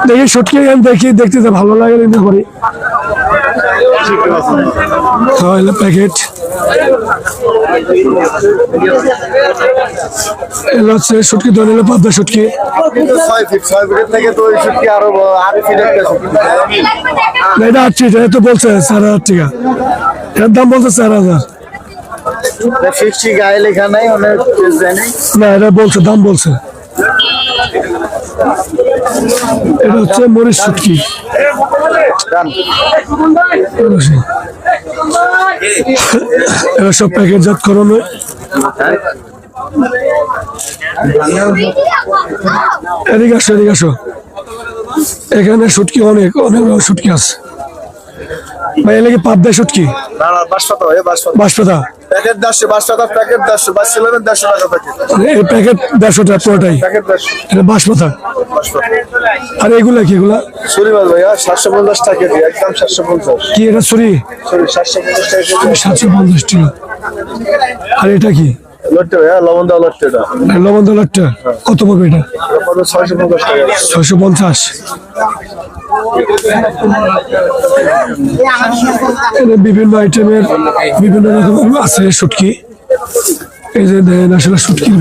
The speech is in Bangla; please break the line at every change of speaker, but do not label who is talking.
দেখি শুটকি দেখি দেখতে তো ভালো লাগে নিতে পারি। প্যাকেট এগুলো হচ্ছে শুটকি ধরে নিলে পাবদা শুটকি। এটা 8 ফিট, এটা তো বলছে 4,000 টাকা, এর দাম বলছে 4,000।
গায়ে লেখা নাই,
না এটা বলছে, দাম বলছে। এটা হচ্ছে মরিচ শুটকি, এরা সব প্যাকেটজাত করানো। এদিকে আসো, এদিকে আসো, এখানে শুটকি অনেক অনেক শুটকি আছে ভাই। এলাকি পাবদা শুটকি, বাঁশপাতা
প্যাকেট 150 প্যাকেট 150 টাকা প্যাকেট।
এই প্যাকেট 150 টাকা পুরোটাই, এটা বাঁশপাতা। আর এগুলা কি, এগুলা
সরি মাছ ভাইয়া 750 টাকা কেজি, একদম 750।
কি এটা? সরি
750 টাকা কেজি,
750 টাকা। আর এটা কি?
লট্টে ভাইয়া, লবণ দেওয়া লট্টে। এটা
লবণ দলারটা কত পড়বে? এটা
650 টাকা।
650। বিভিন্ন আইটেমের বিভিন্ন রকমের আছে শুটকি। এই যে দেখেন আসলে শুটকির